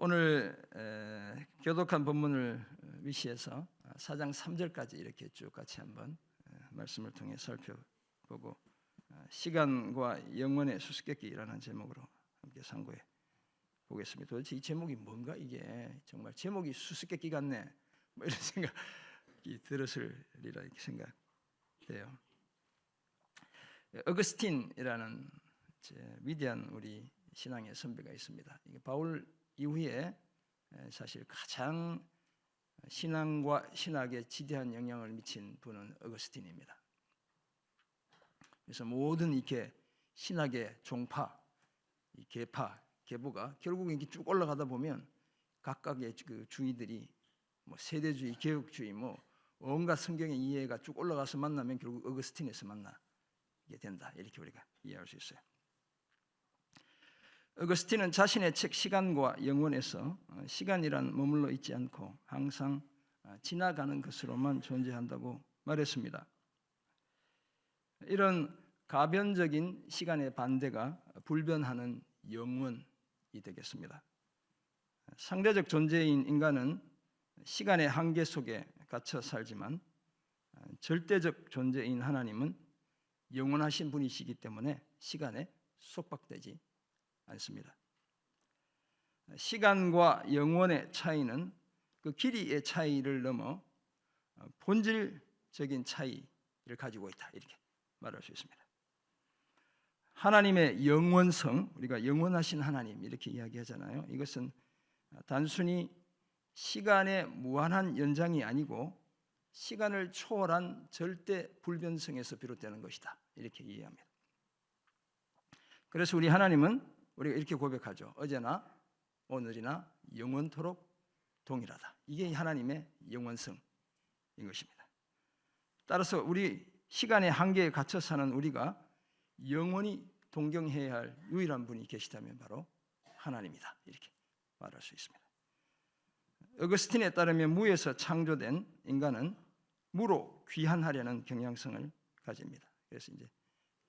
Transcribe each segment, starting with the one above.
오늘 교독한 본문을 위시해서 4장 3절까지 이렇게 쭉 같이 한번 말씀을 통해 살펴보고 시간과 영원의 수수께끼라는 제목으로 함께 상고해 보겠습니다. 도대체 이 제목이 뭔가, 이게 정말 제목이 수수께끼 같네, 뭐 이런 생각이 들었으리라 이렇게 생각돼요. 어거스틴이라는 위대한 우리 신앙의 선배가 있습니다. 이게 바울 이후에 사실 가장 신앙과 신학에 지대한 영향을 미친 분은 어거스틴입니다. 그래서 모든 이렇게 신학의 종파, 이 계보가 결국은 이렇게 쭉 올라가다 보면 각각의 그 주의들이 뭐 세대주의, 개혁주의, 뭐 온갖 성경의 이해가 쭉 올라가서 만나면 결국 어거스틴에서 만나게 된다, 이렇게 우리가 이해할 수 있어요. 어거스틴은 자신의 책 시간과 영원에서 시간이란 머물러 있지 않고 항상 지나가는 것으로만 존재한다고 말했습니다. 이런 가변적인 시간의 반대가 불변하는 영원이 되겠습니다. 상대적 존재인 인간은 시간의 한계 속에 갇혀 살지만 절대적 존재인 하나님은 영원하신 분이시기 때문에 시간에 속박되지 않습니다. 시간과 영원의 차이는 그 길이의 차이를 넘어 본질적인 차이를 가지고 있다, 이렇게 말할 수 있습니다. 하나님의 영원성, 우리가 영원하신 하나님 이렇게 이야기하잖아요. 이것은 단순히 시간의 무한한 연장이 아니고 시간을 초월한 절대 불변성에서 비롯되는 것이다, 이렇게 이해합니다. 그래서 우리 하나님은 우리가 이렇게 고백하죠. 어제나 오늘이나 영원토록 동일하다. 이게 하나님의 영원성인 것입니다. 따라서 우리 시간의 한계에 갇혀 사는 우리가 영원히 동경해야 할 유일한 분이 계시다면 바로 하나님이다, 이렇게 말할 수 있습니다. 어거스틴에 따르면 무에서 창조된 인간은 무로 귀환하려는 경향성을 가집니다. 그래서 이제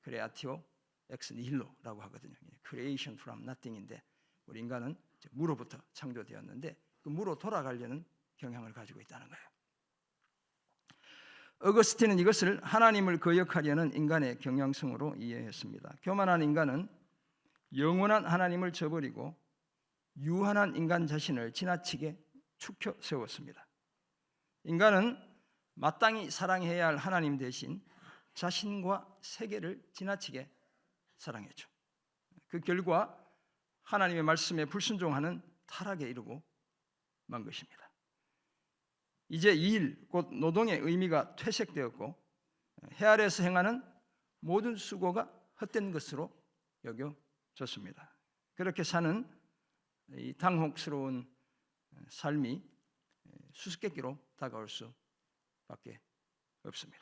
크레아티오 엑스 니힐로라고 하거든요. Creation from nothing인데 우리 인간은 무로부터 창조되었는데 그 무로 돌아가려는 경향을 가지고 있다는 거예요. 어거스틴은 이것을 하나님을 거역하려는 인간의 경향성으로 이해했습니다. 교만한 인간은 영원한 하나님을 저버리고 유한한 인간 자신을 지나치게 축혀 세웠습니다. 인간은 마땅히 사랑해야 할 하나님 대신 자신과 세계를 지나치게 사랑했죠. 그 결과 하나님의 말씀에 불순종하는 타락에 이르고 만 것입니다. 이제 이 일, 곧 노동의 의미가 퇴색되었고 해 아래에서 행하는 모든 수고가 헛된 것으로 여겨졌습니다. 그렇게 사는 이 당혹스러운 삶이 수수께끼로 다가올 수밖에 없습니다.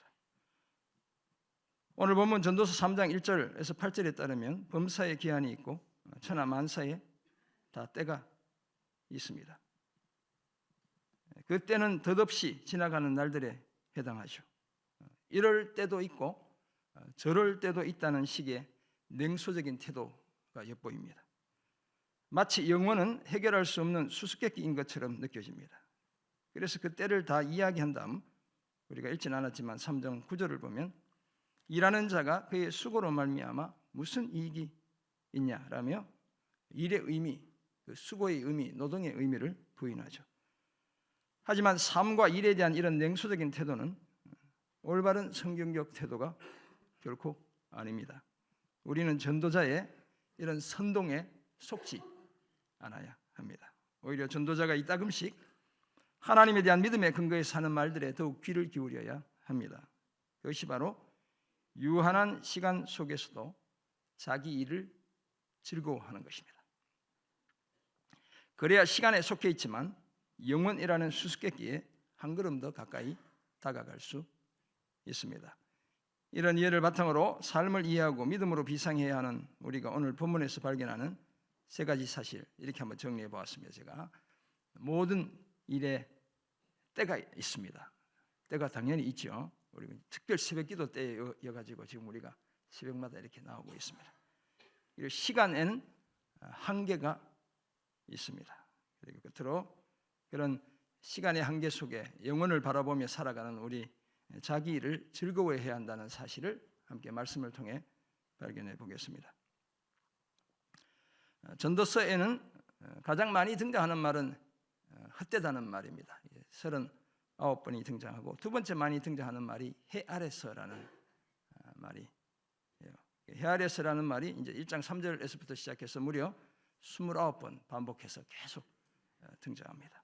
오늘 본문 전도서 3장 1절에서 8절에 따르면 범사에 기한이 있고 천하 만사에 다 때가 있습니다. 그 때는 덧없이 지나가는 날들에 해당하죠. 이럴 때도 있고 저럴 때도 있다는 식의 냉소적인 태도가 엿보입니다. 마치 영혼은 해결할 수 없는 수수께끼인 것처럼 느껴집니다. 그래서 그 때를 다 이야기한 다음 우리가 읽진 않았지만 3장 9절을 보면 일하는 자가 그의 수고로 말미암아 무슨 이익이 있냐라며 일의 의미, 그 수고의 의미, 노동의 의미를 부인하죠. 하지만 삶과 일에 대한 이런 냉소적인 태도는 올바른 성경적 태도가 결코 아닙니다. 우리는 전도자의 이런 선동에 속지 않아야 합니다. 오히려 전도자가 이따금씩 하나님에 대한 믿음의 근거에 사는 말들에 더욱 귀를 기울여야 합니다. 그것이 바로 유한한 시간 속에서도 자기 일을 즐거워하는 것입니다. 그래야 시간에 속해 있지만 영원이라는 수수께끼에 한 걸음 더 가까이 다가갈 수 있습니다. 이런 이해를 바탕으로 삶을 이해하고 믿음으로 비상해야 하는 우리가 오늘 본문에서 발견하는 세 가지 사실, 이렇게 한번 정리해 보았습니다. 제가 모든 일에 때가 있습니다. 때가 당연히 있죠. 우리 특별 새벽기도 때여가지고 지금 우리가 새벽마다 이렇게 나오고 있습니다. 시간에는 한계가 있습니다. 그리고 끝으로 그런 시간의 한계 속에 영혼을 바라보며 살아가는 우리 자기 일을 즐거워해야 한다는 사실을 함께 말씀을 통해 발견해 보겠습니다. 전도서에는 가장 많이 등장하는 말은 헛되다는 말입니다. 39번이 등장하고 두 번째 많이 등장하는 말이 해 아래서라는 말이 해 아래서라는 말이 이제 1장 3절에서부터 시작해서 무려 29번 반복해서 계속 등장합니다.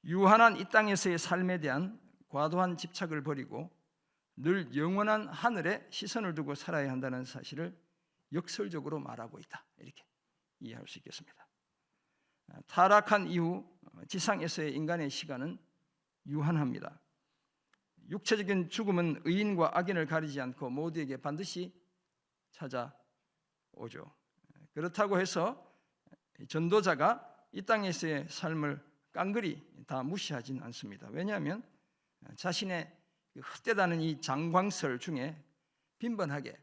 유한한 이 땅에서의 삶에 대한 과도한 집착을 버리고 늘 영원한 하늘에 시선을 두고 살아야 한다는 사실을 역설적으로 말하고 있다. 이렇게 이해할 수 있겠습니다. 타락한 이후 지상에서의 인간의 시간은 유한합니다. 육체적인 죽음은 의인과 악인을 가리지 않고 모두에게 반드시 찾아오죠. 그렇다고 해서 전도자가 이 땅에서의 삶을 깡그리 다 무시하진 않습니다. 왜냐하면 자신의 헛되다는 이 장광설 중에 빈번하게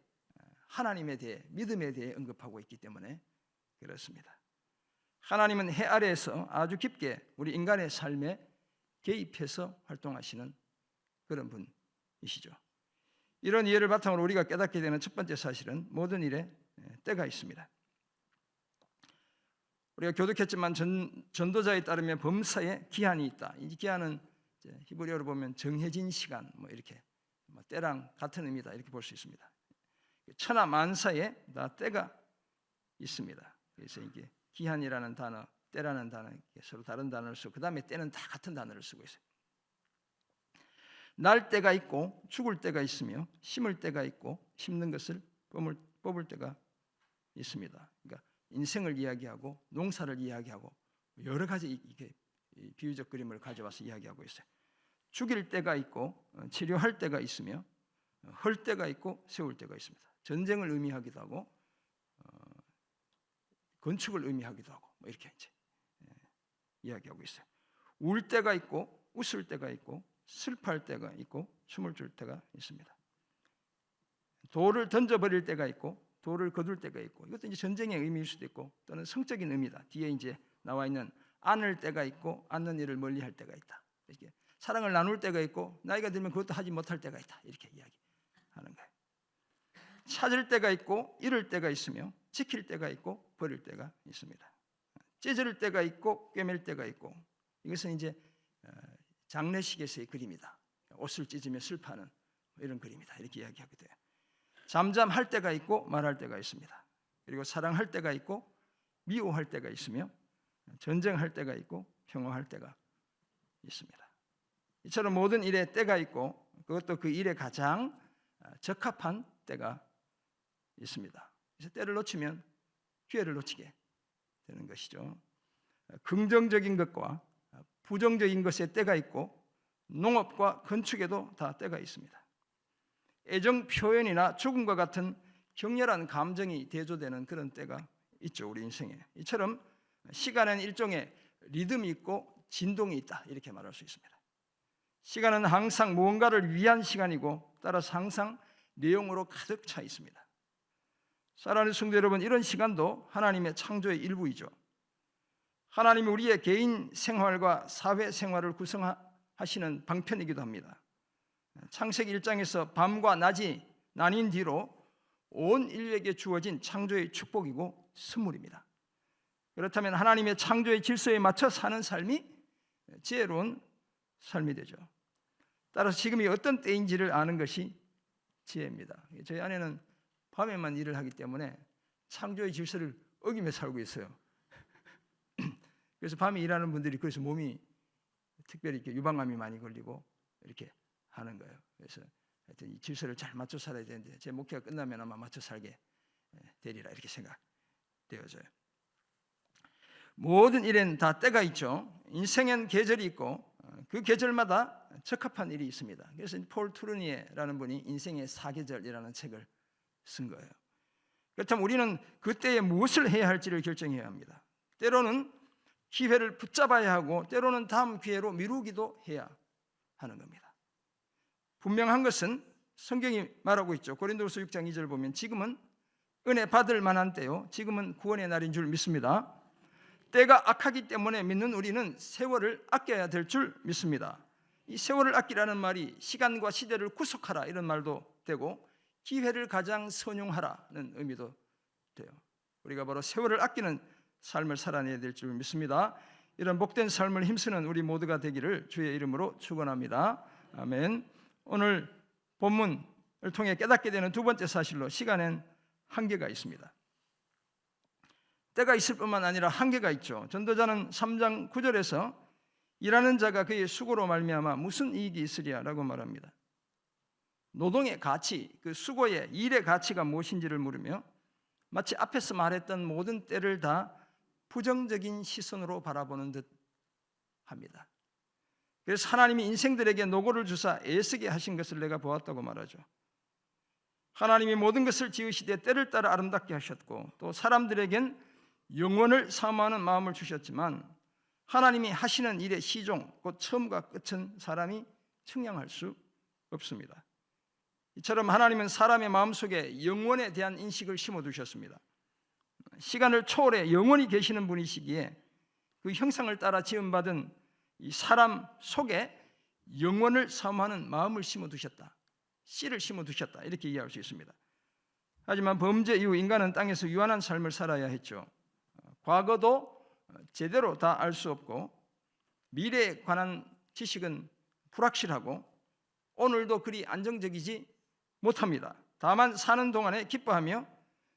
하나님에 대해 믿음에 대해 언급하고 있기 때문에 그렇습니다. 하나님은 해 아래에서 아주 깊게 우리 인간의 삶에 개입해서 활동하시는 그런 분이시죠. 이런 이해를 바탕으로 우리가 깨닫게 되는 첫 번째 사실은 모든 일에 때가 있습니다. 우리가 교독했지만 전도자에 따르면 범사에 기한이 있다. 이 기한은 히브리어로 보면 정해진 시간 이렇게 때랑 같은 의미다 이렇게 볼 수 있습니다. 천하 만사에 다 때가 있습니다. 그래서 이게 기한이라는 단어, 때라는 단어 서로 다른 단어를 쓰고 그 다음에 때는 다 같은 단어를 쓰고 있어요. 날 때가 있고 죽을 때가 있으며 심을 때가 있고 심는 것을 뽑을 때가 있습니다. 그러니까 인생을 이야기하고 농사를 이야기하고 여러 가지 이렇게 비유적 그림을 가져와서 이야기하고 있어요. 죽일 때가 있고 치료할 때가 있으며 헐 때가 있고 세울 때가 있습니다. 전쟁을 의미하기도 하고 건축을 의미하기도 하고 이렇게 이제 이야기하고 있어요. 울 때가 있고 웃을 때가 있고 슬퍼할 때가 있고 춤을 출 때가 있습니다. 돌을 던져버릴 때가 있고 돌을 거둘 때가 있고 이것도 이제 전쟁의 의미일 수도 있고 또는 성적인 의미다. 뒤에 이제 나와 있는 안을 때가 있고 안는 일을 멀리할 때가 있다. 이렇게 사랑을 나눌 때가 있고 나이가 들면 그것도 하지 못할 때가 있다. 이렇게 이야기하는 거예요. 찾을 때가 있고 잃을 때가 있으며 지킬 때가 있고 버릴 때가 있습니다. 찢을 때가 있고 꿰맬 때가 있고 이것은 이제 장례식에서의 그림이다. 옷을 찢으며 슬퍼하는 이런 그림이다. 이렇게 이야기하게 돼요. 잠잠할 때가 있고 말할 때가 있습니다. 그리고 사랑할 때가 있고 미워할 때가 있으며 전쟁할 때가 있고 평화할 때가 있습니다. 이처럼 모든 일에 때가 있고 그것도 그 일에 가장 적합한 때가 있습니다. 그래서 때를 놓치면 기회를 놓치게 되는 것이죠. 긍정적인 것과 부정적인 것에 때가 있고 농업과 건축에도 다 때가 있습니다. 애정 표현이나 죽음과 같은 격렬한 감정이 대조되는 그런 때가 있죠. 우리 인생에. 이처럼 시간은 일종의 리듬이 있고 진동이 있다. 이렇게 말할 수 있습니다. 시간은 항상 무언가를 위한 시간이고 따라서 항상 내용으로 가득 차 있습니다. 사랑하는 성도 여러분, 이런 시간도 하나님의 창조의 일부이죠. 하나님이 우리의 개인 생활과 사회 생활을 구성하시는 방편이기도 합니다. 창세기 1장에서 밤과 낮이 나뉜 뒤로 온 인류에게 주어진 창조의 축복이고 선물입니다. 그렇다면 하나님의 창조의 질서에 맞춰 사는 삶이 지혜로운 삶이 되죠. 따라서 지금이 어떤 때인지를 아는 것이 지혜입니다. 저희 아내는 밤에만 일을 하기 때문에 창조의 질서를 어기며 살고 있어요. 그래서 밤에 일하는 분들이 그래서 몸이 특별히 이렇게 유방암이 많이 걸리고 이렇게 하는 거예요. 그래서 하여튼 이 질서를 잘 맞춰 살아야 되는데 제 목회가 끝나면 아마 맞춰 살게 되리라 이렇게 생각되어져요. 모든 일엔 다 때가 있죠. 인생엔 계절이 있고 그 계절마다 적합한 일이 있습니다. 그래서 폴 투르니에라는 분이 인생의 사계절이라는 책을 쓴 거예요. 그렇다면 우리는 그때에 무엇을 해야 할지를 결정해야 합니다. 때로는 기회를 붙잡아야 하고 때로는 다음 기회로 미루기도 해야 하는 겁니다. 분명한 것은 성경이 말하고 있죠. 고린도후서 6장 2절 보면 지금은 은혜 받을 만한 때요 지금은 구원의 날인 줄 믿습니다. 때가 악하기 때문에 믿는 우리는 세월을 아껴야 될 줄 믿습니다. 이 세월을 아끼라는 말이 시간과 시대를 구속하라 이런 말도 되고 기회를 가장 선용하라는 의미도 돼요. 우리가 바로 세월을 아끼는 삶을 살아내야 될 줄 믿습니다. 이런 복된 삶을 힘쓰는 우리 모두가 되기를 주의 이름으로 축원합니다. 아멘. 오늘 본문을 통해 깨닫게 되는 두 번째 사실로 시간엔 한계가 있습니다. 때가 있을 뿐만 아니라 한계가 있죠. 전도자는 3장 9절에서 일하는 자가 그의 수고로 말미암아 무슨 이익이 있으랴라고 말합니다. 노동의 가치, 그 수고의 일의 가치가 무엇인지를 물으며 마치 앞에서 말했던 모든 때를 다 부정적인 시선으로 바라보는 듯 합니다. 그래서 하나님이 인생들에게 노고를 주사 애쓰게 하신 것을 내가 보았다고 말하죠. 하나님이 모든 것을 지으시되 때를 따라 아름답게 하셨고 또 사람들에겐 영원을 사모하는 마음을 주셨지만 하나님이 하시는 일의 시종, 곧 처음과 끝은 사람이 측량할 수 없습니다. 이처럼 하나님은 사람의 마음속에 영원에 대한 인식을 심어두셨습니다. 시간을 초월해 영원히 계시는 분이시기에 그 형상을 따라 지음받은 이 사람 속에 영원을 사모하는 마음을 심어두셨다, 씨를 심어두셨다, 이렇게 이해할 수 있습니다. 하지만 범죄 이후 인간은 땅에서 유한한 삶을 살아야 했죠. 과거도 제대로 다 알 수 없고 미래에 관한 지식은 불확실하고 오늘도 그리 안정적이지 못합니다. 다만 사는 동안에 기뻐하며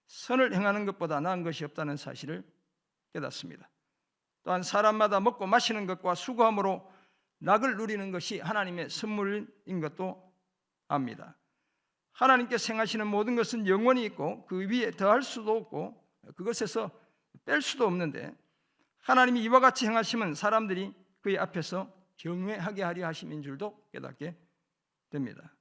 선을 행하는 것보다 나은 것이 없다는 사실을 깨닫습니다. 또한 사람마다 먹고 마시는 것과 수고함으로 낙을 누리는 것이 하나님의 선물인 것도 압니다. 하나님께서 행하시는 모든 것은 영원히 있고 그 위에 더할 수도 없고 그것에서 뺄 수도 없는데 하나님이 이와 같이 행하시면 사람들이 그의 앞에서 경외하게 하려 하심인 줄도 깨닫게 됩니다.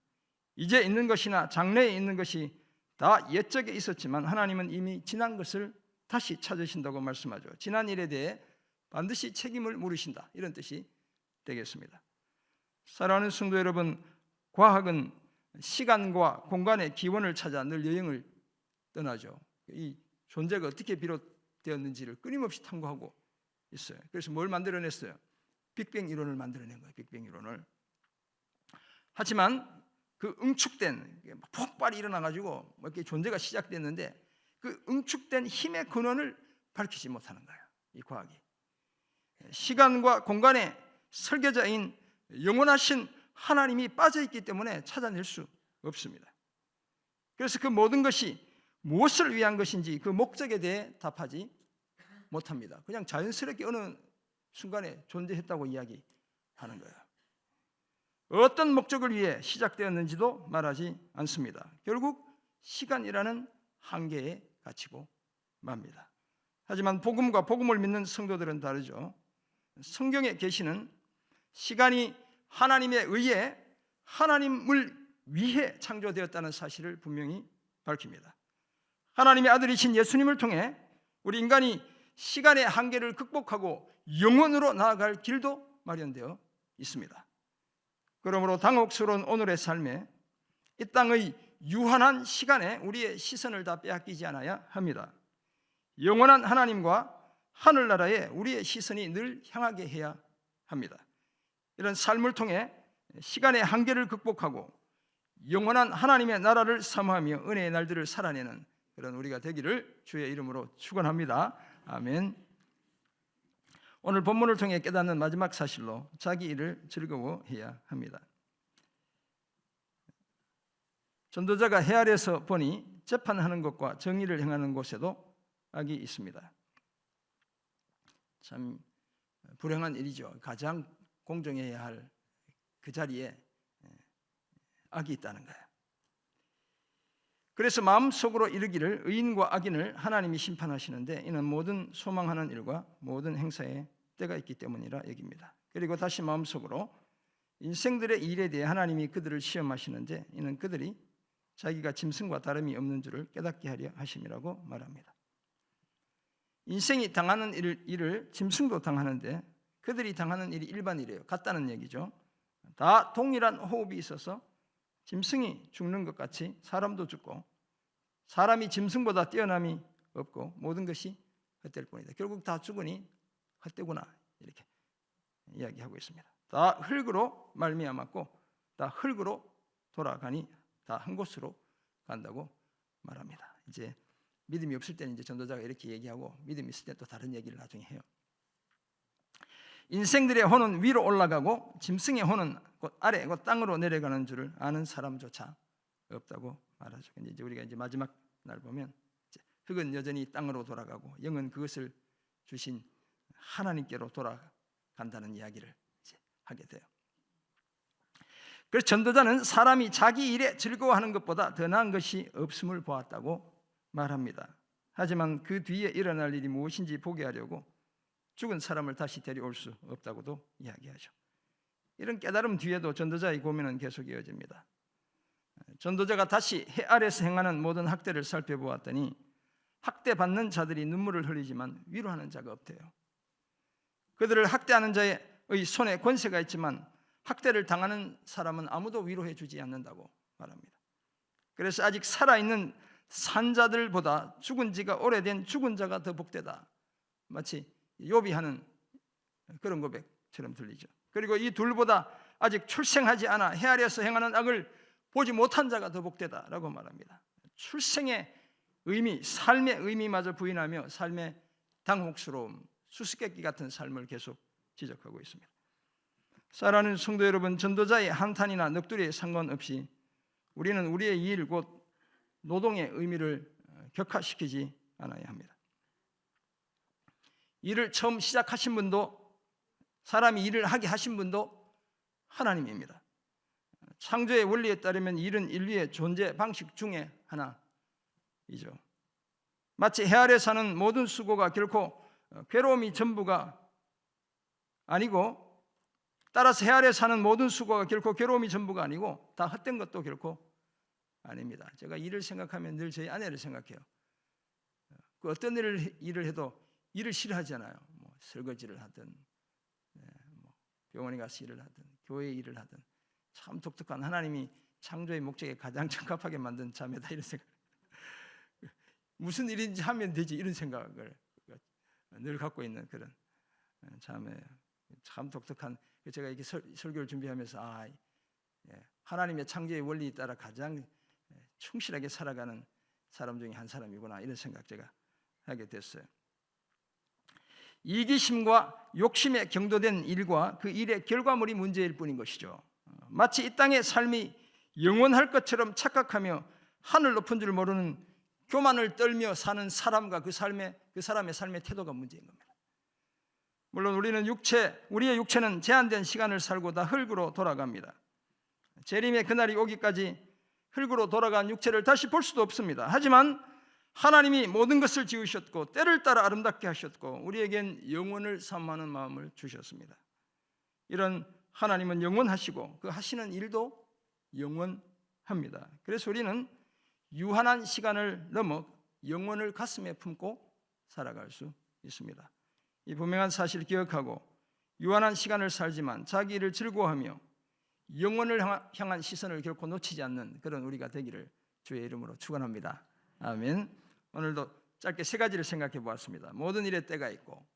이제 있는 것이나 장래에 있는 것이 다 옛적에 있었지만 하나님은 이미 지난 것을 다시 찾으신다고 말씀하죠. 지난 일에 대해 반드시 책임을 물으신다, 이런 뜻이 되겠습니다. 사랑하는 성도 여러분, 과학은 시간과 공간의 기원을 찾아 늘 여행을 떠나죠. 이 존재가 어떻게 비롯되었는지를 끊임없이 탐구하고 있어요. 그래서 뭘 만들어냈어요? 빅뱅 이론을 만들어낸 거예요. 빅뱅 이론을. 하지만 그 응축된 폭발이 일어나가지고 이렇게 존재가 시작됐는데 그 응축된 힘의 근원을 밝히지 못하는 거예요. 이 과학이. 시간과 공간의 설계자인 영원하신 하나님이 빠져있기 때문에 찾아낼 수 없습니다. 그래서 그 모든 것이 무엇을 위한 것인지 그 목적에 대해 답하지 못합니다. 그냥 자연스럽게 어느 순간에 존재했다고 이야기하는 거예요. 어떤 목적을 위해 시작되었는지도 말하지 않습니다. 결국 시간이라는 한계에 갇히고 맙니다. 하지만 복음과 복음을 믿는 성도들은 다르죠. 성경에 계시는 시간이 하나님에 의해 하나님을 위해 창조되었다는 사실을 분명히 밝힙니다. 하나님의 아들이신 예수님을 통해 우리 인간이 시간의 한계를 극복하고 영원으로 나아갈 길도 마련되어 있습니다. 그러므로 당혹스러운 오늘의 삶에 이 땅의 유한한 시간에 우리의 시선을 다 빼앗기지 않아야 합니다. 영원한 하나님과 하늘나라에 우리의 시선이 늘 향하게 해야 합니다. 이런 삶을 통해 시간의 한계를 극복하고 영원한 하나님의 나라를 사모하며 은혜의 날들을 살아내는 그런 우리가 되기를 주의 이름으로 축원합니다. 아멘. 오늘 본문을 통해 깨닫는 마지막 사실로 자기 일을 즐거워해야 합니다. 전도자가 해 아래에서 보니 재판하는 것과 정의를 행하는 곳에도 악이 있습니다. 참 불행한 일이죠. 가장 공정해야 할 그 자리에 악이 있다는 거예요. 그래서 마음속으로 이르기를 의인과 악인을 하나님이 심판하시는데 이는 모든 소망하는 일과 모든 행사에 때가 있기 때문이라 여깁니다. 그리고 다시 마음속으로 인생들의 일에 대해 하나님이 그들을 시험하시는데 이는 그들이 자기가 짐승과 다름이 없는 줄을 깨닫게 하려 하심이라고 말합니다. 인생이 당하는 일을 짐승도 당하는데 그들이 당하는 일이 일반이래요. 같다는 얘기죠. 다 동일한 호흡이 있어서 짐승이 죽는 것 같이 사람도 죽고 사람이 짐승보다 뛰어남이 없고 모든 것이 헛될 뿐이다. 결국 다 죽으니 헛되구나 이렇게 이야기하고 있습니다. 다 흙으로 말미암았고 다 흙으로 돌아가니 다 한 곳으로 간다고 말합니다. 이제 믿음이 없을 때는 이제 전도자가 이렇게 얘기하고 믿음이 있을 때 또 다른 얘기를 나중에 해요. 인생들의 혼은 위로 올라가고 짐승의 혼은 곧 아래 곧 땅으로 내려가는 줄을 아는 사람조차 없다고 말하죠. 이제 우리가 이제 마지막 날 보면 이제 흙은 여전히 땅으로 돌아가고 영은 그것을 주신 하나님께로 돌아간다는 이야기를 이제 하게 돼요. 그래서 전도자는 사람이 자기 일에 즐거워하는 것보다 더 나은 것이 없음을 보았다고 말합니다. 하지만 그 뒤에 일어날 일이 무엇인지 보게 하려고 죽은 사람을 다시 데려올 수 없다고도 이야기하죠. 이런 깨달음 뒤에도 전도자의 고민은 계속 이어집니다. 전도자가 다시 해 아래에서 행하는 모든 학대를 살펴보았더니 학대받는 자들이 눈물을 흘리지만 위로하는 자가 없대요. 그들을 학대하는 자의 손에 권세가 있지만 학대를 당하는 사람은 아무도 위로해 주지 않는다고 말합니다. 그래서 아직 살아있는 산자들보다 죽은 지가 오래된 죽은 자가 더 복되다. 마치 욥이 하는 그런 고백처럼 들리죠. 그리고 이 둘보다 아직 출생하지 않아 해 아래에서 행하는 악을 보지 못한 자가 더 복되다라고 말합니다. 출생의 의미, 삶의 의미마저 부인하며 삶의 당혹스러움, 수수께끼 같은 삶을 계속 지적하고 있습니다. 사랑하는 성도 여러분, 전도자의 한탄이나 넋두리에 상관없이 우리는 우리의 일 곧 노동의 의미를 격화시키지 않아야 합니다. 일을 처음 시작하신 분도, 사람이 일을 하게 하신 분도 하나님입니다. 창조의 원리에 따르면 일은 인류의 존재 방식 중에 하나이죠. 마치 해 아래 사는 모든 수고가 결코 괴로움이 전부가 아니고, 따라서 해 아래 사는 모든 수고가 결코 괴로움이 전부가 아니고 다 헛된 것도 결코 아닙니다. 제가 일을 생각하면 늘 저희 아내를 생각해요. 그 어떤 일을 해도 일을 싫어하잖아요. 뭐 설거지를 하든, 뭐 병원에 가서 일을 하든, 교회 일을 하든. 참 독특한, 하나님이 창조의 목적에 가장 적합하게 만든 자매다 이런 생각. 무슨 일인지 하면 되지 이런 생각을 늘 갖고 있는 그런 자매예요. 참 독특한. 제가 이렇게 설교를 준비하면서 하나님의 창조의 원리에 따라 가장 충실하게 살아가는 사람 중에 한 사람이구나 이런 생각 제가 하게 됐어요. 이기심과 욕심에 경도된 일과 그 일의 결과물이 문제일 뿐인 것이죠. 마치 이 땅의 삶이 영원할 것처럼 착각하며 하늘 높은 줄 모르는 교만을 떨며 사는 사람과 그 사람의 삶의 태도가 문제인 겁니다. 물론 우리의 육체는 제한된 시간을 살고 다 흙으로 돌아갑니다. 재림의 그날이 오기까지 흙으로 돌아간 육체를 다시 볼 수도 없습니다. 하지만 하나님이 모든 것을 지으셨고 때를 따라 아름답게 하셨고 우리에겐 영원을 사모하는 마음을 주셨습니다. 이런 하나님은 영원하시고 그 하시는 일도 영원합니다. 그래서 우리는 유한한 시간을 넘어 영원을 가슴에 품고 살아갈 수 있습니다. 이 분명한 사실을 기억하고 유한한 시간을 살지만 자기 일을 즐거워하며 영원을 향한 시선을 결코 놓치지 않는 그런 우리가 되기를 주의 이름으로 축원합니다. 아멘. 오늘도 짧게 세 가지를 생각해 보았습니다. 모든 일에 때가 있고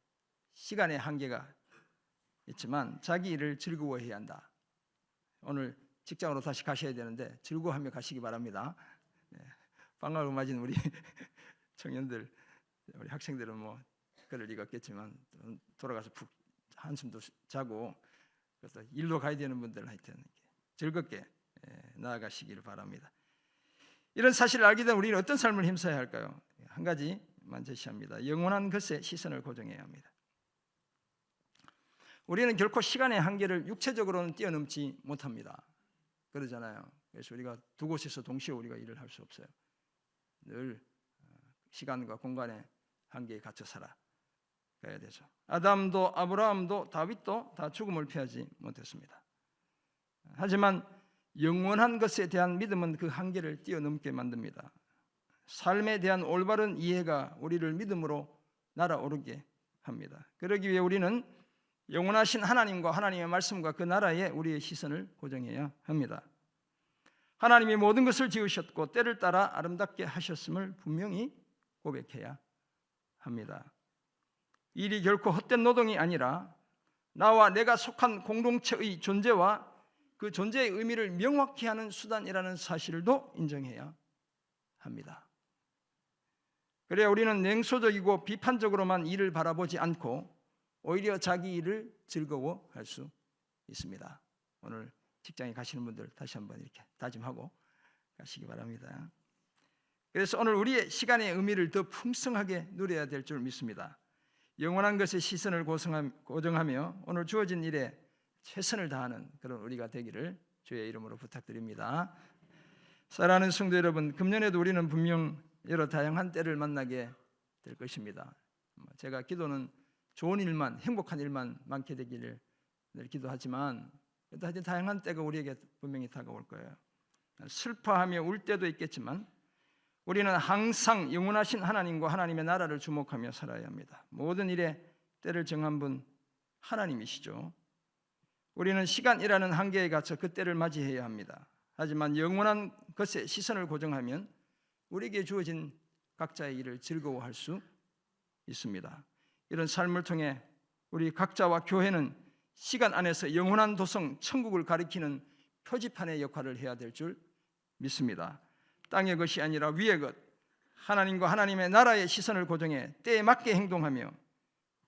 시간의 한계가 있지만 자기 일을 즐거워해야 한다. 오늘 직장으로 다시 가셔야 되는데 즐거워하며 가시기 바랍니다. 방학을 맞은 우리 청년들, 우리 학생들은 뭐 글을 읽었겠지만 돌아가서 푹 한숨도 자고 그래서 일로 가야 되는 분들 하여튼 즐겁게 나아가시기를 바랍니다. 이런 사실을 알게 되면 우리는 어떤 삶을 힘써야 할까요? 한 가지만 제시합니다. 영원한 것에 시선을 고정해야 합니다. 우리는 결코 시간의 한계를 육체적으로는 뛰어넘지 못합니다. 그러잖아요. 그래서 우리가 두 곳에서 동시에 우리가 일을 할 수 없어요. 늘 시간과 공간의 한계에 갇혀 살아가야 되죠. 아담도 아브라함도 다윗도 다 죽음을 피하지 못했습니다. 하지만 영원한 것에 대한 믿음은 그 한계를 뛰어넘게 만듭니다. 삶에 대한 올바른 이해가 우리를 믿음으로 날아오르게 합니다. 그러기 위해 우리는 영원하신 하나님과 하나님의 말씀과 그 나라에 우리의 시선을 고정해야 합니다. 하나님이 모든 것을 지으셨고 때를 따라 아름답게 하셨음을 분명히 고백해야 합니다. 일이 결코 헛된 노동이 아니라 나와 내가 속한 공동체의 존재와 그 존재의 의미를 명확히 하는 수단이라는 사실도 인정해야 합니다. 그래야 우리는 냉소적이고 비판적으로만 일을 바라보지 않고 오히려 자기 일을 즐거워할 수 있습니다. 오늘 직장에 가시는 분들 다시 한번 이렇게 다짐하고 가시기 바랍니다. 그래서 오늘 우리의 시간의 의미를 더 풍성하게 누려야 될 줄 믿습니다. 영원한 것에 시선을 고정하며 오늘 주어진 일에 최선을 다하는 그런 우리가 되기를 주의 이름으로 부탁드립니다. 사랑하는 성도 여러분, 금년에도 우리는 분명 여러 다양한 때를 만나게 될 것입니다. 제가 기도는 좋은 일만, 행복한 일만 많게 되기를 늘 기도하지만 하여튼 다양한 때가 우리에게 분명히 다가올 거예요. 슬퍼하며 울 때도 있겠지만 우리는 항상 영원하신 하나님과 하나님의 나라를 주목하며 살아야 합니다. 모든 일에 때를 정한 분 하나님이시죠. 우리는 시간이라는 한계에 갇혀 그 때를 맞이해야 합니다. 하지만 영원한 것에 시선을 고정하면 우리에게 주어진 각자의 일을 즐거워할 수 있습니다. 이런 삶을 통해 우리 각자와 교회는 시간 안에서 영원한 도성 천국을 가리키는 표지판의 역할을 해야 될 줄 믿습니다. 땅의 것이 아니라 위의 것, 하나님과 하나님의 나라의 시선을 고정해 때에 맞게 행동하며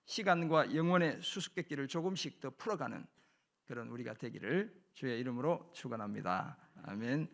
시간과 영혼의 수수께끼를 조금씩 더 풀어가는 그런 우리가 되기를 주의 이름으로 축원합니다. 아멘.